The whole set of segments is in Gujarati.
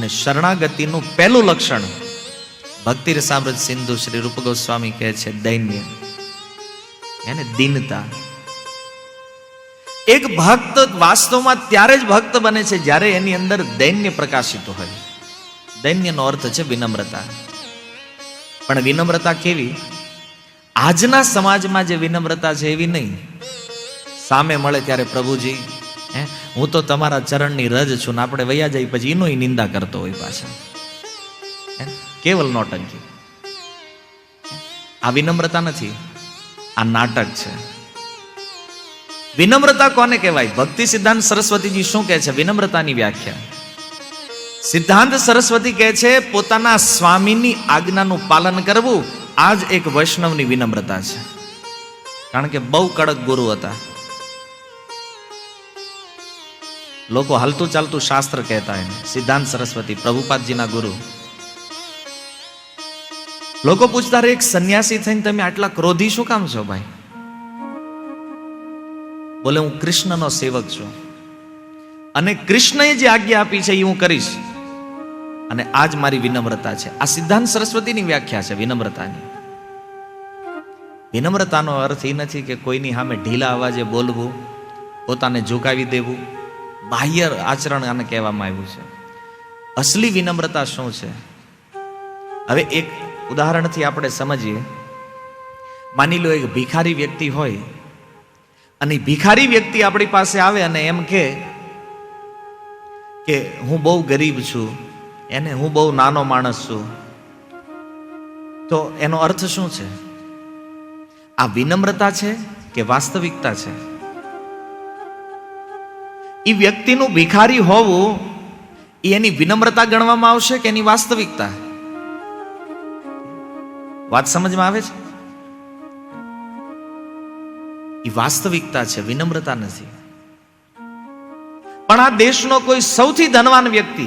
અને શરણાગતિનું પહેલું લક્ષણ ભક્તિ રસામૃત સિંધુ શ્રી રૂપ ગોસ્વામી કહે છે દૈન્ય, એને દીનતા. એક ભક્ત વાસ્તવમાં ત્યારે જ ભક્ત બને છે જ્યારે એની અંદર દૈન્ય પ્રકાશિત હોય. દૈન્યનો અર્થ છે વિનમ્રતા. પણ વિનમ્રતા કેવી? આજના સમાજમાં જે વિનમ્રતા છે એવી નહીં. સામે મળે ત્યારે પ્રભુજી હું તો તમારા ચરણની રજ છું ને આપણે વૈયા જઈ પછી એનો નિંદા કરતો હોય પાછા. કેવલ નોટંકી. આ વિનમ્રતા નથી, આ નાટક છે. વિનમ્રતા કોને કહેવાય? ભક્તિ સિદ્ધાંત સરસ્વતીજી શું કહે છે વિનમ્રતાની વ્યાખ્યા? સિદ્ધાંત સરસ્વતી કહે છે પોતાના સ્વામીની આજ્ઞાનું પાલન કરવું આ જ એક વૈષ્ણવની વિનમ્રતા છે. કારણ કે બહુ કડક ગુરુ હતા. લોકો હાલતું ચાલતું શાસ્ત્ર કહેતા એને. સિદ્ધાંત સરસ્વતી પ્રભુપાદજીના ગુરુ. લોકો પૂછતા રે એક સંન્યાસી થઈને તમે આટલા ક્રોધી શું કામ છો ભાઈ? બોલે હું કૃષ્ણનો સેવક છું અને કૃષ્ણએ જે આજ્ઞા આપી છે એ હું કરીશ અને આજ મારી વિનમ્રતા છે. આ સિદ્ધાંત સરસ્વતીની વ્યાખ્યા છે વિનમ્રતાની. વિનમ્રતાનો અર્થ એ નથી કે કોઈની સામે ઢીલા અવાજે બોલવું, પોતાને ઝુકાવી દેવું. બાહ્ય આચરણ આને કહેવામાં આવ્યું છે. અસલી વિનમ્રતા શું છે? હવે એક ઉદાહરણથી આપણે સમજીએ. માની લો એક ભિખારી વ્યક્તિ હોય અને ભિખારી વ્યક્તિ આપણી પાસે આવે અને એમ કે હું બહુ ગરીબ છું, એને હું બહુ નાનો માણસ છું, તો એનો અર્થ શું છે? આ વિનમ્રતા છે કે વાસ્તવિકતા છે? એ વ્યક્તિનું ભિખારી હોવું એ એની વિનમ્રતા ગણવામાં આવશે કે એની વાસ્તવિકતા? વાત સમજમાં આવે છે? એ વાસ્તવિકતા છે, વિનમ્રતા નથી. પણ આ દેશનો કોઈ સૌથી ધનવાન વ્યક્તિ,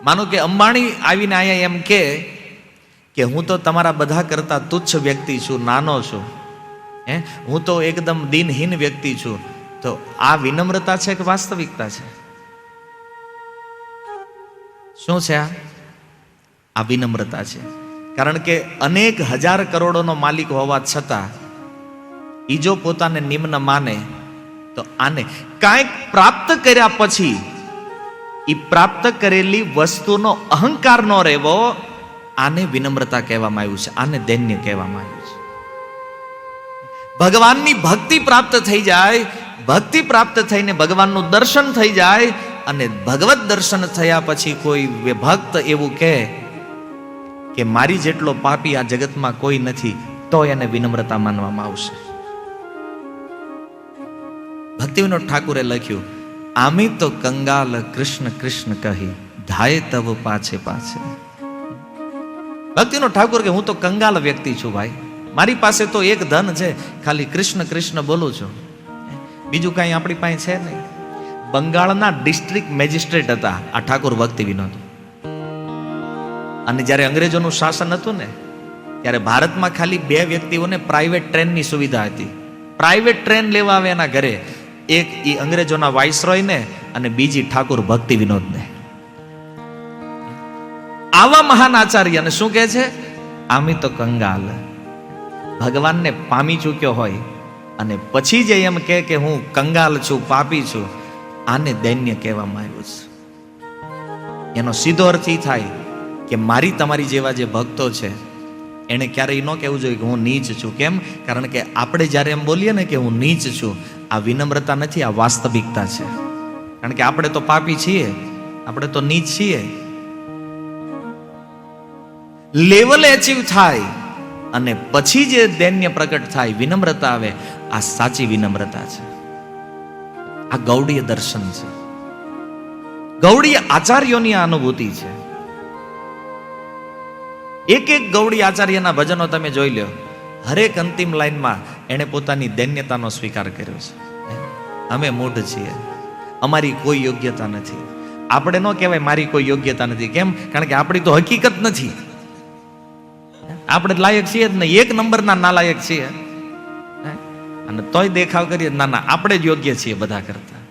માનો કે અંબાણી આવીને આયા એમ કે હું તો તમારા બધા કરતા તુચ્છ વ્યક્તિ છું, નાનો છું, હું તો એકદમ દિનહીન વ્યક્તિ છું, તો આ વિનમ્રતા છે કે વાસ્તવિકતા છે? શું છે આ વિનમ્રતા છે. કારણ કે અનેક હજાર કરોડોનો માલિક હોવા છતાં ઈ જો પોતાને નિમ્ન માને તો આને કાંઈક પ્રાપ્ત કર્યા પછી ઈ પ્રાપ્ત કરેલી વસ્તુનો અહંકાર ન રહેવો, આને વિનમ્રતા કહેવામાં આવ્યું છે, આને દૈન્ય કહેવામાં આવ્યું છે. ભગવાનની ભક્તિ પ્રાપ્ત થઈ જાય, ભક્તિ પ્રાપ્ત થઈને ભગવાનનું દર્શન થઈ જાય અને ભગવત દર્શન થયા પછી કોઈ ભક્ત એવું કહે કે મારી જેટલો પાપી આ જગતમાં કોઈ નથી, તો એને વિનમ્રતા માનવામાં આવશે. ભક્તિવિનોદ ઠાકુરે લખ્યું આમી તો કંગાલ કૃષ્ણ કૃષ્ણ કહી ધાય તવ પાછે પાછે. ભક્તિવિનોદ ઠાકુર કે હું તો કંગાલ વ્યક્તિ છું ભાઈ, મારી પાસે તો એક ધન છે, ખાલી કૃષ્ણ કૃષ્ણ બોલું છું, બીજું કઈ આપણી પાસે છે નહીં. બંગાળના ડિસ્ટ્રિક્ટ મેજિસ્ટ્રેટ હતા આ ઠાકુર ભક્તિવિનોદ. અને જ્યારે અંગ્રેજોનું શાસન હતું ને ત્યારે ભારતમાં ખાલી 2 વ્યક્તિઓને પ્રાઇવેટ ટ્રેનની સુવિધા હતી. પ્રાઇવેટ ટ્રેન લેવા આવે એના ઘરે, એક ઈ અંગ્રેજોના વાઇસરોય ને અને બીજી ઠાકુર ભક્તિવિનોદને. આવા મહાન આચાર્યને શું કહે છે? આમી તો કંગાલ. ભગવાનને પામી ચૂક્યો હોય અને પછી જે એમ કે હું કંગાલ છું, પાપી છું, આને દૈન્ય કહેવામાં આવ્યું છે. એનો સીધો અર્થ એ થાય કે મારી તમારી જેવા જે ભક્તો છે એને ક્યારેય ન કહેવું જોઈએ કે હું નીચ છું. કેમ? કારણ કે આપણે જ્યારે એમ બોલીએ ને કે હું નીચ છું, આ વિનમ્રતા નથી, આ વાસ્તવિકતા છે. કારણ કે આપણે તો પાપી છીએ, આપણે તો નીચ છીએ. લેવલ એચીવ થાય અને પછી જે દૈન્ય પ્રગટ થાય, વિનમ્રતા આવે, આ સાચી વિનમ્રતા છે. આ ગૌડીય દર્શન છે, ગૌડીય આચાર્યોની આ અનુભૂતિ છે. એક એક ગૌડી આચાર્યના ભજનો તમે જોઈ લો, હરેક અંતિમ લાઈનમાં એને પોતાની દૈન્યતાનો સ્વીકાર કર્યો છે. અમે મૂઢ છીએ, અમારી કોઈ યોગ્યતા નથી. આપણે ન કહેવાય મારી કોઈ યોગ્યતા નથી. કેમ? કારણ કે આપણી તો હકીકત નથી. આપણે લાયક છીએ જ નહીં, 1 નંબરના નાલાયક છીએ. અને તોય દેખાવ કરીએ ના ના આપણે જ યોગ્ય છીએ બધા કરતા.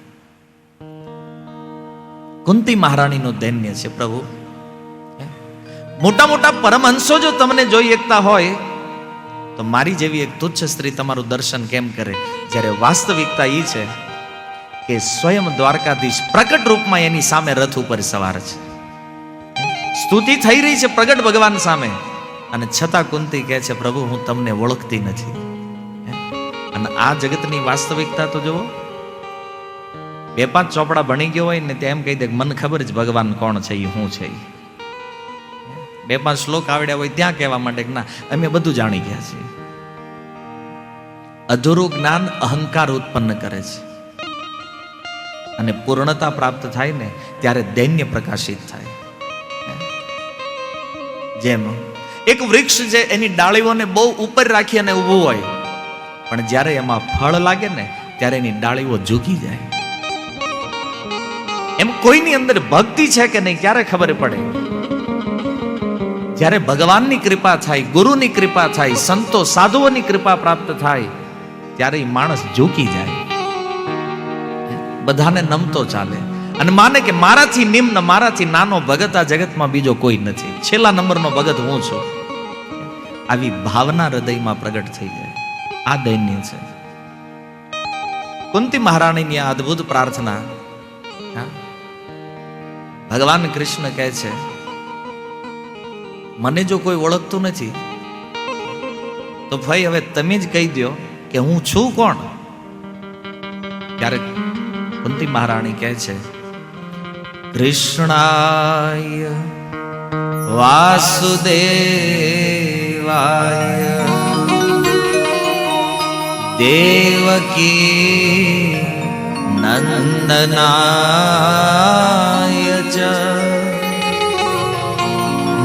કુંતી મહારાણીનું દૈન્ય છે પ્રભુ. મોટા મોટા પરમહંસો જો તમને જોઈ એકતા હોય તો મારી જેવી એક તુચ્છ સ્ત્રી તમારું દર્શન કેમ કરે? જ્યારે વાસ્તવિકતા એ છે કે સ્વયં દ્વારકાધીશ પ્રકટ રૂપમાં એની સામે રથ ઉપર સવાર છે. સ્તુતિ થઈ રહી છે પ્રગટ ભગવાન સામે, અને છતાં કુંતી કહે છે પ્રભુ હું તમને ઓળખતી નથી. અને આ જગતની વાસ્તવિકતા તો જુઓ. 2-5 ચોપડા ભણી ગયો હોય ને તેમ કહી દે મને ખબર જ ભગવાન કોણ છે, એ શું છે. 2-5 શ્લોક આવડ્યા હોય ત્યાં કહેવા માંડે કે ના અમે બધું જાણી ગયા છીએ. અધૂરું જ્ઞાન અહંકાર ઉત્પન્ન કરે છે, અને પૂર્ણતા પ્રાપ્ત થાય ને ત્યારે દૈન્ય પ્રકાશિત થાય. જેમ એક વૃક્ષ છે એની ડાળીઓને બહુ ઉપર રાખી અને ઊભું હોય, પણ જ્યારે એમાં ફળ લાગે ને ત્યારે એની ડાળીઓ ઝૂકી જાય. એમ કોઈની અંદર ભક્તિ છે કે નહીં ક્યારે ખબર પડે? જ્યારે ભગવાનની કૃપા થાય, ગુરુની કૃપા થાય, સંતો સાધુઓની કૃપા પ્રાપ્ત થાય ત્યારે એ માણસ ઝૂકી જાય, બધાને નમતો ચાલે અને માને કે મારાથી નિમ્ન, મારાથી નાનો ભગત આ જગતમાં બીજો કોઈ નથી, છેલ્લા નંબરનો ભગત હું છું. આવી ભાવના હૃદયમાં પ્રગટ થઈ જાય. આ દૈન્ય છે. કુંતી મહારાણીની આ અદ્ભુત પ્રાર્થના. ભગવાન કૃષ્ણ કહે છે મને જો કોઈ ઓળખતું નથી તો ભાઈ હવે તમે જ કહી દો કે હું છું કોણ. ત્યારે કુંતી મહારાણી કહે છે કૃષ્ણાય વાસુદેવાય દેવકી નંદનાય ચ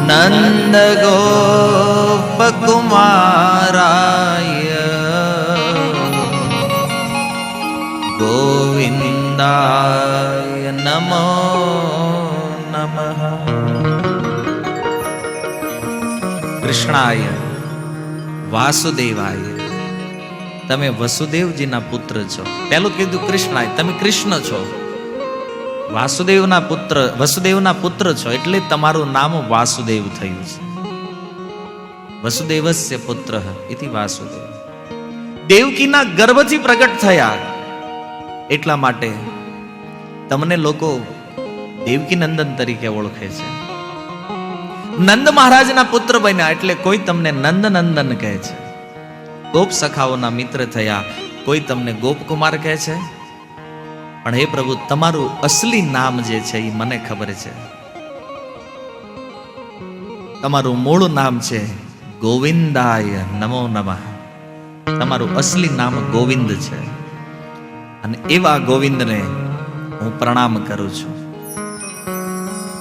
નંદ ગોપ કુમારાય ગોવિંદાય નમો નમઃ. કૃષ્ણાય વાસુદેવાય, તમે વસુદેવજીના પુત્ર છો. પહેલું કીધું કૃષ્ણાય, તમે કૃષ્ણ છો. વસુદેવના પુત્ર છો એટલે તમારું નામ વાસુદેવ થયું છે. વસુદેવસ્ય પુત્ર ઇતિ વાસુદેવ. દેવકીના ગર્ભથી પ્રગટ થયા એટલા માટે તમને લોકો દેવકી નંદન તરીકે ઓળખે છે. નંદ મહારાજના પુત્ર બન્યા એટલે કોઈ તમને નંદ નંદન કહે છે. ગોપ સખાઓના મિત્ર થયા કોઈ તમને ગોપકુમાર કહે છે. પણ હે પ્રભુ તમારું અસલી નામ જે છે એ મને ખબર છે. તમારું મૂળ નામ છે ગોવિંદાય નમો નમઃ. તમારું અસલી નામ ગોવિંદ છે, અને એવા ગોવિંદને હું પ્રણામ કરું છું.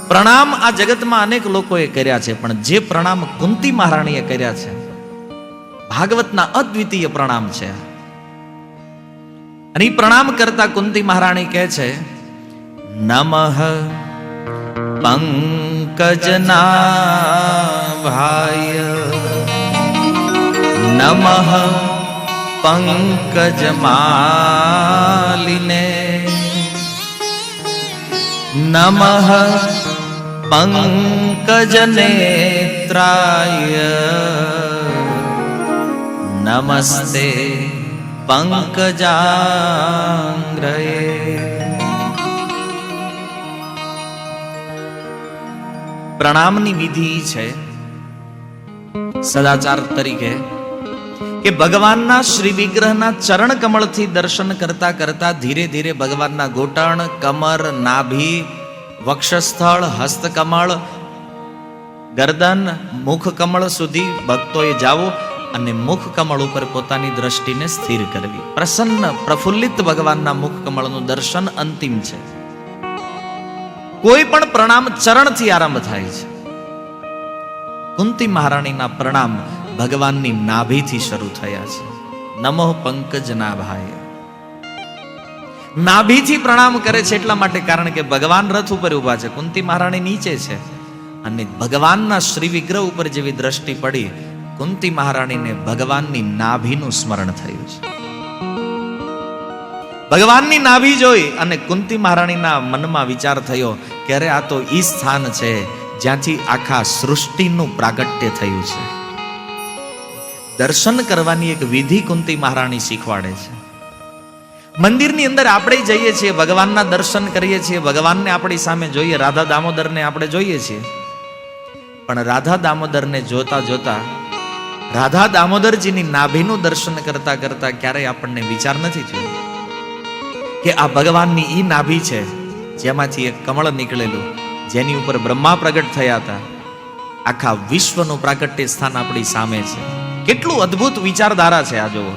પ્રણામ આ જગતમાં અનેક લોકોએ કર્યા છે, પણ જે પ્રણામ કુંતી મહારાણીએ કર્યા છે ભાગવતના અદ્વિતીય પ્રણામ છે. અને પ્રણામ કરતા કુંતી મહારાણી કહે છે નમઃ પંકજનાભાય નમઃ પંકજમાલિને નમઃ પંકજનેત્રાય નમસ્તે પંકજાંગ્રયે. પ્રણામની વિધિ છે સદાચાર તરીકે કે ભગવાનના શ્રી વિગ્રહના ચરણ કમળથી દર્શન કરતા કરતા ધીરે ધીરે ભગવાનના ઘૂંટણ, કમર, નાભી, વક્ષસ્થળ, હસ્તકમળ, ગરદન, મુખ કમળ સુધી ભક્તોએ જાવો અને મુખ કમળ ઉપર પોતાની દ્રષ્ટિને સ્થિર કરવી. પ્રસન્ન પ્રફુલ્લિત ભગવાનના મુખ કમળનું દર્શન અંતિમ છે. કોઈ પણ પ્રણામ ચરણથી આરંભ થાય છે. કુંતી મહારાણીના પ્રણામ ભગવાનની નાભીથી શરૂ થયા છે. નમઃ પંકજનાભાય. નાભીથી પ્રણામ કરે છે એટલા માટે કારણ કે ભગવાન રથ ઉપર ઉભા છે, કુંતી મહારાણી નીચે છે, અને ભગવાનના શ્રી વિગ્રહ ઉપર જેવી દ્રષ્ટિ પડી કુંતી મહારાણીને ભગવાનની નાભીનું સ્મરણ થયું છે. ભગવાનની નાભી જોઈ અને કુંતી મહારાણીના મનમાં વિચાર થયો કે અરે આ તો ઈ સ્થાન છે જ્યાંથી આખા સૃષ્ટિનું પ્રાગટ્ય થયું છે. દર્શન કરવાની એક વિધિ કુંતી મહારાણી શીખવાડે છે. મંદિરની અંદર આપણે જઈએ છીએ, ભગવાનના દર્શન કરીએ છીએ, ભગવાનને આપણી સામે જોઈએ, રાધા દામોદરને આપણે જોઈએ છીએ, પણ રાધા દામોદરને જોતા જોતા રાધા દામોદરજીની નાભીનું દર્શન કરતા કરતા ક્યારેય આપણને વિચાર નથી થયો કે આ ભગવાનની ઈ નાભી છે જેમાંથી એક કમળ નીકળેલું, જેની ઉપર બ્રહ્મા પ્રગટ થયા હતા. આખા વિશ્વનું પ્રાગટ્ય સ્થાન આપણી સામે છે. કેટલું અદ્ભુત વિચારધારા છે આ જોવો,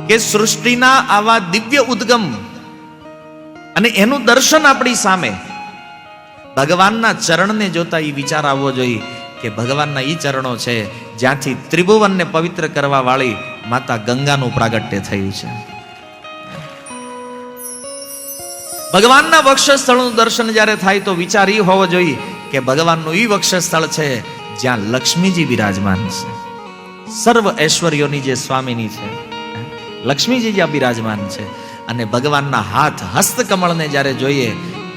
કે સૃષ્ટિના આવા દિવ્ય ઉદ્ગમ અને એનું દર્શન આપણી સામે. ભગવાનના ચરણને જોતા એ વિચાર આવવો જોઈએ કે ભગવાનના ઈ ચરણો છે જ્યાંથી ત્રિભુવનને પવિત્ર કરવા વાળી માતા ગંગાનું પ્રાગટ્ય થયું છે. ભગવાનના વક્ષસ્થળનું દર્શન જ્યારે થાય તો વિચાર એ હોવો જોઈએ કે ભગવાનનું ઈ વક્ષસ્થળ છે જ્યાં લક્ષ્મીજી બિરાજમાન છે. સર્વ ઐશ્વર્યોની જે સ્વામીની છે લક્ષ્મીજી જ્યાં બિરાજમાન છે. અને ભગવાનના હાથ હસ્તકમળને જ્યારે જોઈએ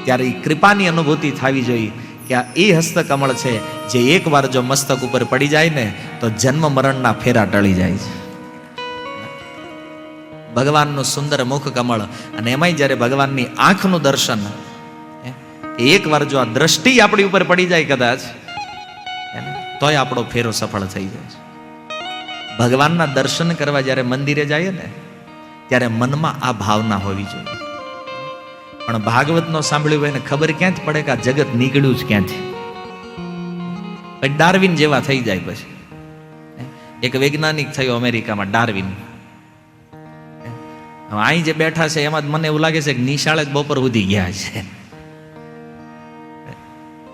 ત્યારે એ કૃપાની અનુભૂતિ થવી જોઈએ કે આ એ હસ્તકમળ છે જે એકવાર જો મસ્તક ઉપર પડી જાય ને તો જન્મ મરણના ફેરા ટળી જાય છે. ભગવાનનું સુંદર મુખ કમળ, અને એમાંય જ્યારે ભગવાનની આંખનું દર્શન, એકવાર જો આ દ્રષ્ટિ આપણી ઉપર પડી જાય કદાચ તોય આપણો ફેરો સફળ થઈ જાય છે. ભગવાનના દર્શન કરવા જ્યારે મંદિરે જઈએ ને ત્યારે મનમાં આ ભાવના હોવી જોઈએ. પણ ભાગવતનો સાંભળ્યું હોય ને ખબર ક્યાંથી પડે કે આ જગત નીકળ્યું જ ક્યાંથી. ડાર્વિન જેવા થઈ જાય. પછી એક વૈજ્ઞાનિક થયો અમેરિકામાં, ડાર્વિન. અહીં જે બેઠા છે એમાં મને એવું લાગે છે કે નિશાળે જ બપોર સુધી ગયા છે.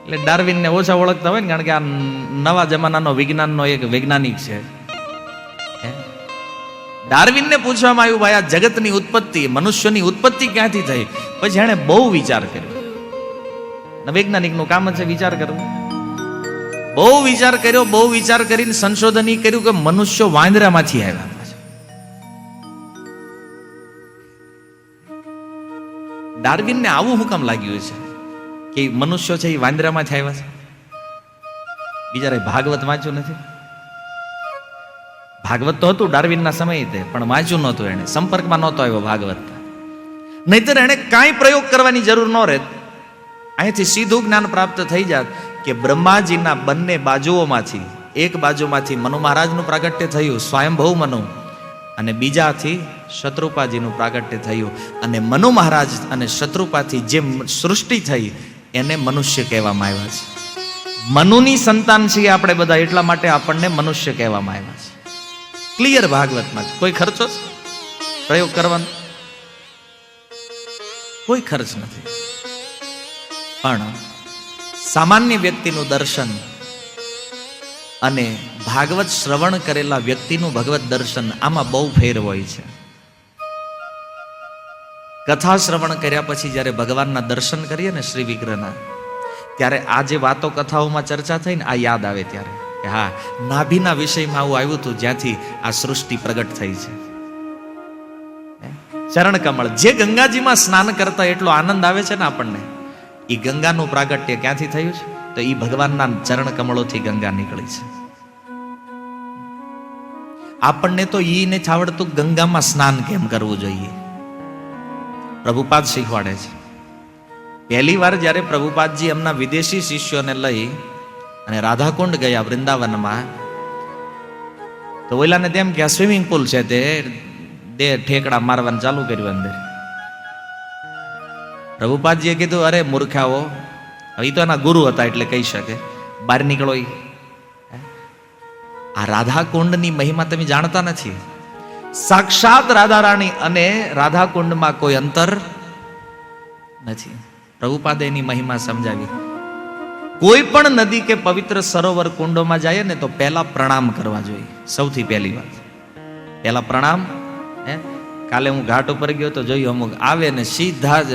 એટલે ડાર્વિનને ઓછા ઓળખતા હોય ને, કારણ કે આ નવા જમાનાનો વિજ્ઞાનનો એક વૈજ્ઞાનિક છે. ડાર્વિનને પૂછવામાં આવ્યું, ભાઈ આ જગતની ઉત્પત્તિ, મનુષ્યની ઉત્પત્તિ ક્યાંથી થઈ? પછી એણે બહુ વિચાર કર્યો. વૈજ્ઞાનિકનું કામ છે વિચાર કરવો. બહુ વિચાર કરીને સંશોધન કર્યું કે મનુષ્યો વાંદરામાંથી આવ્યા. ડાર્વિનને આવું હું કામ લાગ્યું છે કે મનુષ્યો છે એ વાંદરામાંથી આવ્યા છે? બિચારે ભાગવત વાંચ્યું નથી. ભાગવત તો હતું ડાર્વિનના સમયે તે, પણ વાંચ્યું નહોતું, એને સંપર્કમાં નહોતો આવ્યો ભાગવત. નહીતર એને કાંઈ પ્રયોગ કરવાની જરૂર ન રહે. અહીંથી સીધું જ્ઞાન પ્રાપ્ત થઈ જાત કે બ્રહ્માજીના બંને બાજુઓમાંથી, એક બાજુમાંથી મનુ મહારાજનું પ્રાગટ્ય થયું, સ્વયંભવ મનુ, અને બીજાથી શત્રુપાજીનું પ્રાગટ્ય થયું. અને મનુ મહારાજ અને શત્રુપાથી જે સૃષ્ટિ થઈ એને મનુષ્ય કહેવામાં આવ્યા છે. મનુની સંતાન છીએ આપણે બધા, એટલા માટે આપણને મનુષ્ય કહેવામાં આવ્યા છે. ક્લિયર ભાગવતમાં છે. કોઈ ખર્ચો છે પ્રયોગ કરવાનો? કોઈ ખર્ચ નથી. પણ સામાન્ય વ્યક્તિનું દર્શન અને ભાગવત શ્રવણ કરેલા વ્યક્તિનું ભગવત દર્શન, આમાં બહુ ફેર હોય છે. કથા શ્રવણ કર્યા પછી જ્યારે ભગવાનના દર્શન કરીએ ને શ્રી વિગ્રહના, ત્યારે આ જે વાતો કથાઓમાં ચર્ચા થઈ ને આ યાદ આવે ત્યારે કે હા, નાભીના વિષયમાં આવું આવ્યું હતું જ્યાંથી આ સૃષ્ટિ પ્રગટ થઈ છે. ચરણ કમળ, જે ગંગાજીમાં સ્નાન કરતા એટલો આનંદ આવે છે ને આપણને, એ ગંગાનું પ્રાગટ્ય ક્યાંથી થયું છે? તો એ ભગવાનના ચરણ કમળોથી ગંગા નીકળી છે. આપણને તો ઈ નથી આવડતું ગંગામાં સ્નાન કેમ કરવું જોઈએ. પ્રભુપાદ શીખવાડે છે. પહેલી વાર જ્યારે પ્રભુપાદજી એમના વિદેશી શિષ્યોને લઈ અને રાધાકુંડ ગયા વૃંદાવનમાં, તો ઓલાને તેમ કે આ સ્વિમિંગ પુલ છે, તે દે ઠેકડા મારવાનું ચાલુ કર્યું અંદર. પ્રભુપાદજીએ કીધું, અરે મૂર્ખાઓ, એ તો એના ગુરુ હતા એટલે કહી શકે, બહાર નીકળો. આ રાધાકુંડની મહિમા તમે જાણતા નથી. સાક્ષાત રાધા રાણી અને રાધાકુંડમાં કોઈ અંતર નથી. પ્રભુપાદે એની મહિમા સમજાવી. કોઈ પણ નદી કે પવિત્ર સરોવર કુંડોમાં જાય ને તો પહેલા પ્રણામ કરવા જોઈએ. સૌથી પહેલી વાત પહેલા પ્રણામ. કાલે હું ઘાટ ઉપર ગયો તો જોયું, અમુક આવે ને સીધા જ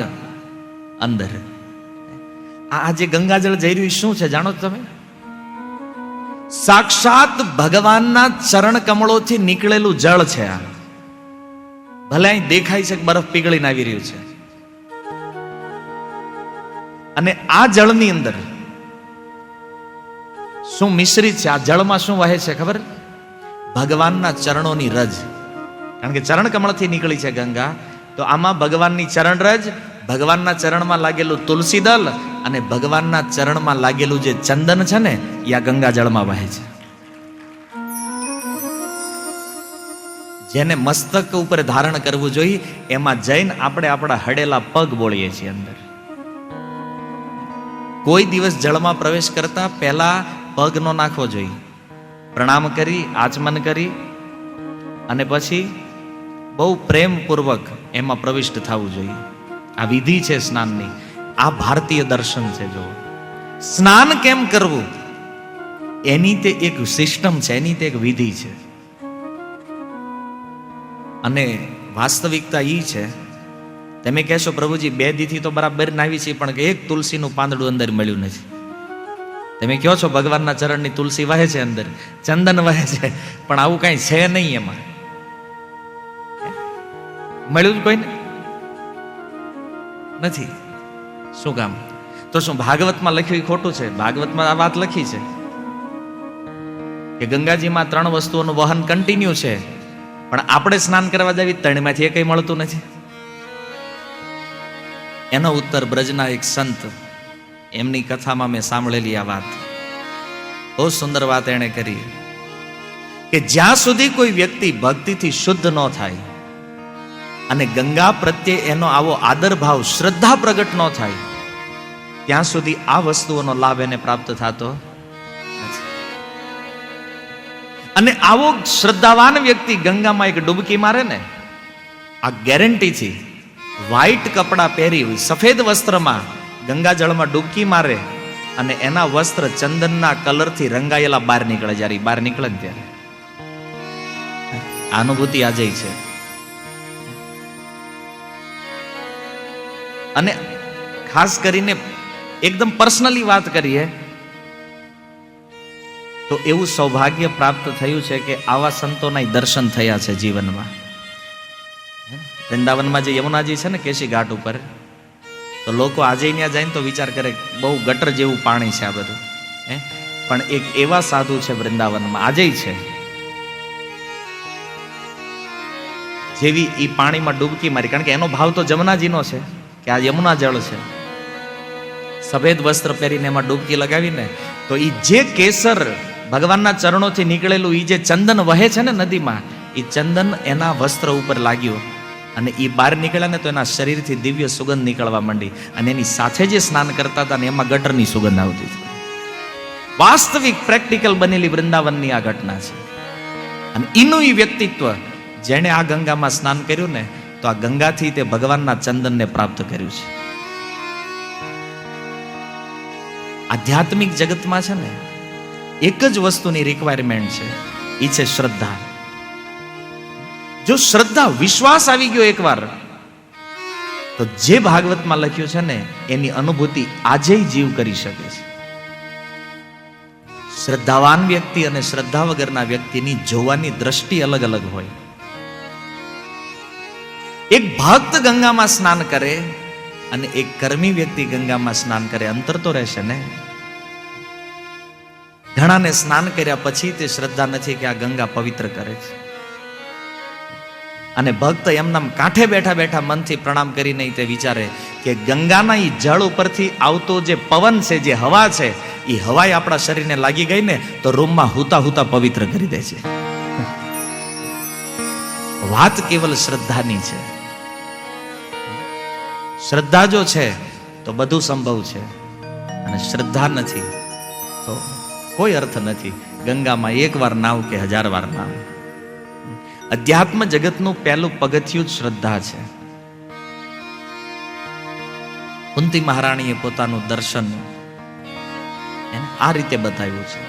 અંદર. આ જે ગંગાજળ જઈ રહ્યું શું છે જાણો તમે? સાક્ષાત ભગવાનના ચરણ કમળોથી નીકળેલું જળ છે. આ ભલે અહીં દેખાય છે કે બરફ પીગળીને આવી રહ્યું છે, અને આ જળની અંદર શું મિશ્રિત છે? આ જળમાં શું વહે છે ખબર? ભગવાનના ચરણોની રજ. કારણ કે ચરણ કમળથી નીકળી છે ગંગા, તો આમાં ભગવાનની ચરણ રજ, ભગવાનના ચરણમાં લાગેલું તુલસી દલ અને ભગવાનના ચરણમાં લાગેલું જે ચંદન છે ને, એ આ ગંગા જળમાં વહે છે. જેને મસ્તક ઉપર ધારણ કરવું જોઈએ, એમાં જઈને આપણે આપણા હડેલા પગ બોળીએ છીએ અંદર. કોઈ દિવસ જળમાં પ્રવેશ કરતા પહેલા પગ નો નાખવો જોઈએ. પ્રણામ કરી, આચમન કરી અને પછી બહુ પ્રેમપૂર્વક એમાં પ્રવિષ્ટ થવું જોઈએ. આ વિધિ છે સ્નાનની. આ ભારતીય દર્શન છે. જો સ્નાન કેમ કરવું, એની તે એક સિસ્ટમ છે, એની તે એક વિધિ છે. અને વાસ્તવિકતા ઈ છે, તમે કહેશો પ્રભુજી 2 દીથી તો બરાબર નાવી છે, પણ એક તુલસીનું પાંદડું અંદર મળ્યું નથી. તમે કહો છો ભગવાનના ચરણની તુલસી વહે છે, અંદર ચંદન વહે છે, પણ આવું કઈ છે નહીં. એમાં મળ્યું જ કોઈને નથી. શું કામ? તો શું ભાગવતમાં લખ્યું એ ખોટું છે? ભાગવતમાં આ વાત લખી છે કે ગંગાજીમાં 3 વસ્તુઓનું વહન કન્ટિન્યુ છે, પણ આપણે સ્નાન કરવા જાવી 3માંથી એકય મળતું નથી. એનો ઉત્તર બ્રજના એક સંત, એમની કથામાં મેં સાંભળેલી આ વાત, બહુ સુંદર વાત એણે કરી કે જ્યાં સુધી કોઈ વ્યક્તિ ભક્તિથી શુદ્ધ ન થાય અને ગંગા પ્રત્યે એનો આવો આદર ભાવ, શ્રદ્ધા પ્રગટ ન થાય, ત્યાં સુધી આ વસ્તુઓનો લાભ એને પ્રાપ્ત થતો નથી. અને આવો શ્રદ્ધાવાન વ્યક્તિ ગંગામાં એક ડૂબકી મારે ને, આ ગેરંટીથી વ્હાઈટ કપડાં પહેરી, સફેદ વસ્ત્રમાં ગંગા જળમાં ડૂબકી મારે અને એના વસ્ત્ર ચંદનના કલરથી રંગાયેલા બહાર નીકળે. જ્યારે બહાર નીકળે ને ત્યારે અનુભૂતિ આજે છે. અને ખાસ કરીને એકદમ પર્સનલી વાત કરીએ તો એવું સૌભાગ્ય પ્રાપ્ત થયું છે કે આવા સંતોના દર્શન થયા છે જીવનમાં. વૃંદાવનમાં જે યમુનાજી છે ને, કેશી ઘાટ ઉપર, તો લોકો આજે ત્યાં જાય ને તો વિચાર કરે બહુ ગટર જેવું પાણી છે આ બધું. પણ એક એવા સાધુ છે વૃંદાવનમાં, આજે છે, જેવી એ પાણીમાં ડૂબકી મારી. કારણ કે એનો ભાવ તો જમુનાજીનો છે કે આ યમુના જળ છે. સફેદ વસ્ત્ર પહેરીને એમાં ડૂબકી લગાવીને, તો એ જે કેસર ભગવાનના ચરણોથી નીકળેલું એ જે ચંદન વહે છે ને નદીમાં, એ ચંદન એના વસ્ત્ર ઉપર લાગ્યું અને એ બહાર નીકળ્યા ને તો એના શરીરથી દિવ્ય સુગંધ નીકળવા માંડી. અને એની સાથે જે સ્નાન કરતા હતા ને એમાં ગટરની સુગંધ આવતી હતી. વાસ્તવિક પ્રેક્ટિકલ બનેલી વૃંદાવનની આ ઘટના છે. અને એનું એ વ્યક્તિત્વ, જેણે આ ગંગામાં સ્નાન કર્યું ને, તો આ ગંગાથી તે ભગવાનના ચંદનને પ્રાપ્ત કર્યું છે. આધ્યાત્મિક જગતમાં છે ને, એક જ વસ્તુની રિક્વાયરમેન્ટ છે, એ છે શ્રદ્ધા. જો શ્રદ્ધા, વિશ્વાસ આવી ગયો એકવાર, તો જે ભાગવતમાં લખ્યું છે ને એની અનુભૂતિ આજે જીવ કરી શકે છે. શ્રદ્ધાવાન વ્યક્તિ અને શ્રદ્ધા વગરના વ્યક્તિની જોવાની દ્રષ્ટિ અલગ અલગ હોય. એક ભક્ત ગંગામાં સ્નાન કરે અને એક કર્મી વ્યક્તિ ગંગામાં સ્નાન કરે, અંતર તો રહેશે ને. ઘણાને સ્નાન કર્યા પછી તે શ્રદ્ધા નથી કે આ ગંગા પવિત્ર કરે છે. અને ભક્ત એમના કાંઠે બેઠા બેઠા મનથી પ્રણામ કરીને તે વિચારે કે ગંગાના એ જળ ઉપરથી આવતો જે પવન છે, જે હવા છે, એ હવાએ આપણા શરીરને લાગી ગઈ ને તો રૂમમાં હુતા હુતા પવિત્ર કરી દે છે. વાત કેવલ શ્રદ્ધાની છે. શ્રદ્ધા જો છે તો બધું સંભવ છે, અને શ્રદ્ધા નથી તો કોઈ અર્થ નથી. ગંગામાં 1 વાર નાવ કે 1000 વાર નાવ. અધ્યાત્મ જગતનું પહેલું પગથિયું જ શ્રદ્ધા છે. કુંતી મહારાણીએ પોતાનું દર્શન આ રીતે બતાવ્યું છે.